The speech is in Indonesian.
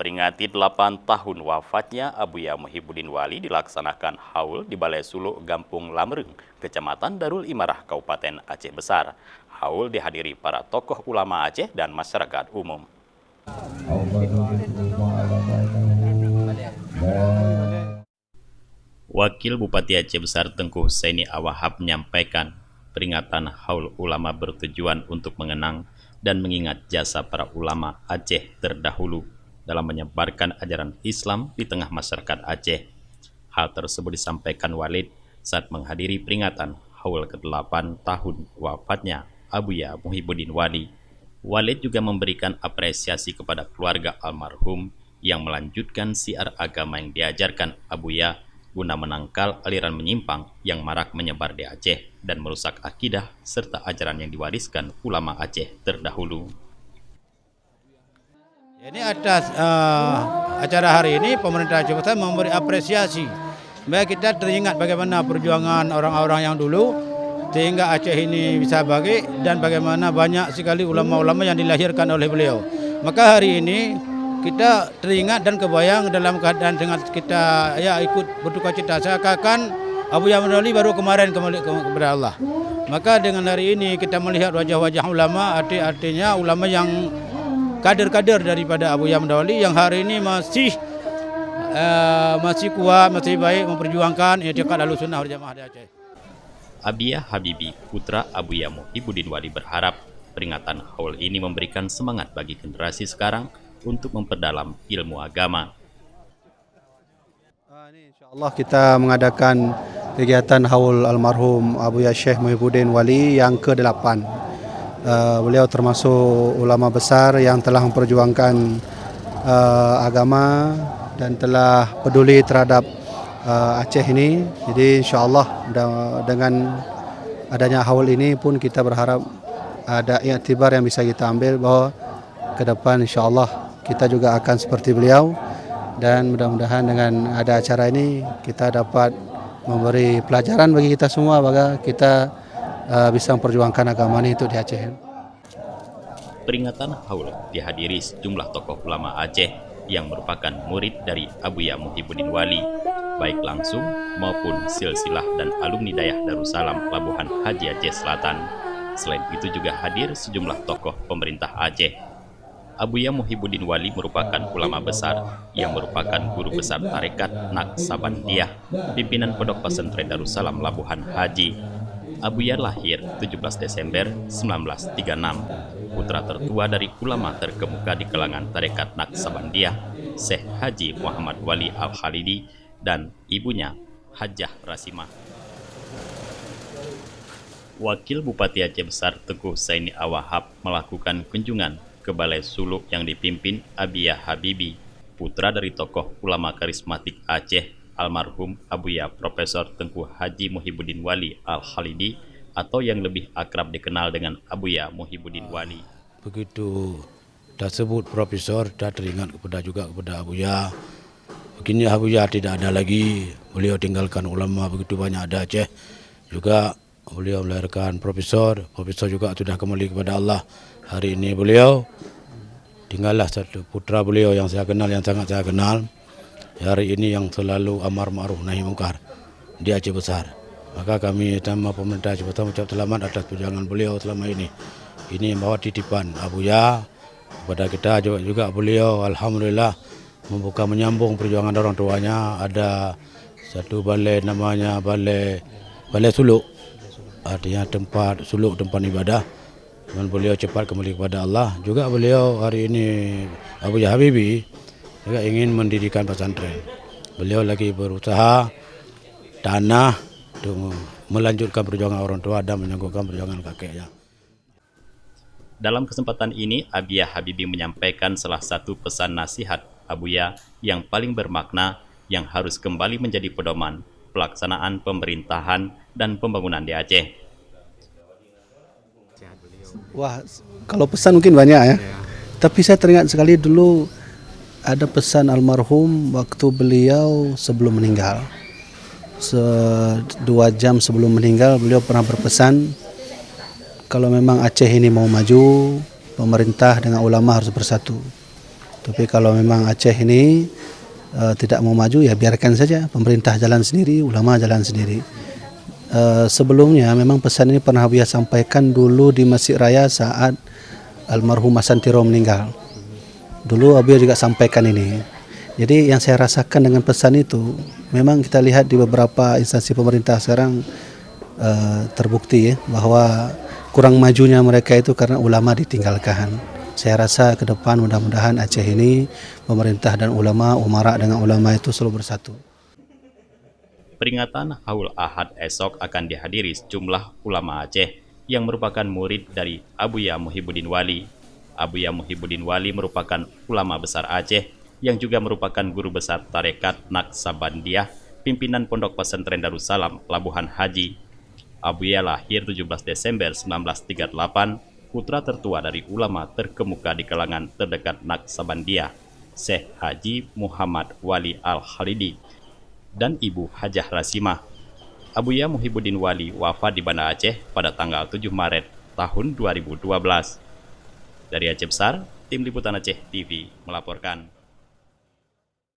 Memperingati 8 tahun wafatnya Abuya Muhibbuddin Wali dilaksanakan haul di Balai Suluk Gampung Lamereng, Kecamatan Darul Imarah, Kabupaten Aceh Besar. Haul dihadiri para tokoh ulama Aceh dan masyarakat umum. Wakil Bupati Aceh Besar Tengku Husaini Awahab menyampaikan peringatan haul ulama bertujuan untuk mengenang dan mengingat jasa para ulama Aceh terdahulu dalam menyebarkan ajaran Islam di tengah masyarakat Aceh. Hal tersebut disampaikan Walid saat menghadiri peringatan haul ke-8 tahun wafatnya Abuya Muhibbuddin Wali. Walid juga memberikan apresiasi kepada keluarga almarhum yang melanjutkan syiar agama yang diajarkan Abuya guna menangkal aliran menyimpang yang marak menyebar di Aceh dan merusak akidah serta ajaran yang diwariskan ulama Aceh terdahulu. Ini atas acara hari ini pemerintah Aceh Besar memberi apresiasi supaya kita teringat bagaimana perjuangan orang-orang yang dulu sehingga Aceh ini bisa bagi dan bagaimana banyak sekali ulama-ulama yang dilahirkan oleh beliau. Maka hari ini kita teringat dan kebayang dalam keadaan dengan kita ikut berduka cita seakan Abuya Muhibbuddin Wali baru kemarin kembali kepada Allah. Maka dengan hari ini kita melihat wajah-wajah ulama, artinya ulama yang kader-kader daripada Abuya Muhibbuddin Wali yang hari ini masih kuat, masih baik memperjuangkan i'tiqad Ahlussunnah wal Jamaah di Aceh. Abiyah Habibi, putra Abuya Muhibbuddin Wali, berharap peringatan haul ini memberikan semangat bagi generasi sekarang untuk memperdalam ilmu agama. Insyaallah kita mengadakan kegiatan haul almarhum Abuya Syekh Muhibbuddin Wali yang ke-8. Beliau termasuk ulama besar yang telah memperjuangkan agama dan telah peduli terhadap Aceh ini. Jadi insyaallah dengan adanya haul ini pun kita berharap ada iktibar yang bisa kita ambil bahwa ke depan insyaallah kita juga akan seperti beliau, dan mudah-mudahan dengan ada acara ini kita dapat memberi pelajaran bagi kita semua bagaimana kita bisa memperjuangkan agama ini untuk di Aceh. Peringatan haul dihadiri sejumlah tokoh ulama Aceh yang merupakan murid dari Abuya Muhibbuddin Wali, baik langsung maupun silsilah dan alumni Dayah Darussalam Pelabuhan Haji Aceh Selatan. Selain itu juga hadir sejumlah tokoh pemerintah Aceh. Abuya Muhibbuddin Wali merupakan ulama besar yang merupakan guru besar tarekat Naqsabandiyah, pimpinan Pondok Pesantren Darussalam Labuhan Haji. Abuya lahir 17 Desember 1936, putra tertua dari ulama terkemuka di kalangan tarekat Naqsabandiyah, Syekh Haji Muhammad Wali Al-Khalidi, dan ibunya Hajjah Rasimah. Wakil Bupati Aceh Besar Tengku Husaini Awahab melakukan kunjungan ke Balai Suluk yang dipimpin Abiyah Habibi, putra dari tokoh ulama karismatik Aceh, almarhum Abuya Profesor Tengku Haji Muhibbuddin Wali Al-Khalidi, atau yang lebih akrab dikenal dengan Abuya Muhibbuddin Wali. Begitu dah sebut profesor, dah teringat kepada Abuya. Begini Abuya tidak ada lagi, beliau tinggalkan ulama begitu banyak ada Aceh. Juga beliau melahirkan profesor juga sudah kembali kepada Allah. Hari ini beliau tinggallah satu putra beliau yang saya kenal, yang sangat saya kenal. Hari ini yang selalu amar ma'ruf nahi mungkar di Aceh Besar. Maka kami sama pemerintah Aceh Besar mengucap selamat atas perjuangan beliau selama ini. Ini membawa titipan Abuya kepada kita juga beliau alhamdulillah membuka menyambung perjuangan orang tuanya. Ada satu balai namanya Balai Suluk. Artinya tempat suluk, tempat ibadah. Dan beliau cepat kembali kepada Allah. Juga beliau hari ini Abuya Habibi juga ingin mendirikan pesantren. Beliau lagi berusaha tanah untuk melanjutkan perjuangan orang tua dan menyangguhkan perjuangan kakeknya. Dalam kesempatan ini, Abiyah Habibi menyampaikan salah satu pesan nasihat Abuya yang paling bermakna yang harus kembali menjadi pedoman pelaksanaan pemerintahan dan pembangunan di Aceh. Wah, kalau pesan mungkin banyak ya. Tapi saya teringat sekali dulu ada pesan almarhum waktu beliau sebelum meninggal. 2 jam sebelum meninggal beliau pernah berpesan, kalau memang Aceh ini mau maju, pemerintah dengan ulama harus bersatu. Tapi kalau memang Aceh ini tidak mau maju, ya biarkan saja, pemerintah jalan sendiri, ulama jalan sendiri. Sebelumnya memang pesan ini pernah Buya sampaikan dulu di Masjid Raya saat almarhum Hasan Tiro meninggal. Dulu Buya juga sampaikan ini. Jadi yang saya rasakan dengan pesan itu, memang kita lihat di beberapa instansi pemerintah sekarang terbukti ya, bahwa kurang majunya mereka itu karena ulama ditinggalkan. Saya rasa ke depan mudah-mudahan Aceh ini, pemerintah dan ulama, umara dengan ulama itu selalu bersatu. Peringatan Haul Ahad esok akan dihadiri sejumlah ulama Aceh yang merupakan murid dari Abuya Muhibbuddin Wali. Abuya Muhibbuddin Wali merupakan ulama besar Aceh yang juga merupakan guru besar tarekat Naqsabandiyah, pimpinan Pondok Pesantren Darussalam, Labuhan Haji. Abuya lahir 17 Desember 1938, putra tertua dari ulama terkemuka di kalangan terdekat Naqsabandiyah, Syekh Haji Muhammad Wali Al-Khalidi, dan Ibu Hajah Rasimah. Abuya Muhibbuddin Wali wafat di Banda Aceh pada tanggal 7 Maret tahun 2012. Dari Aceh Besar, Tim Liputan Aceh TV melaporkan.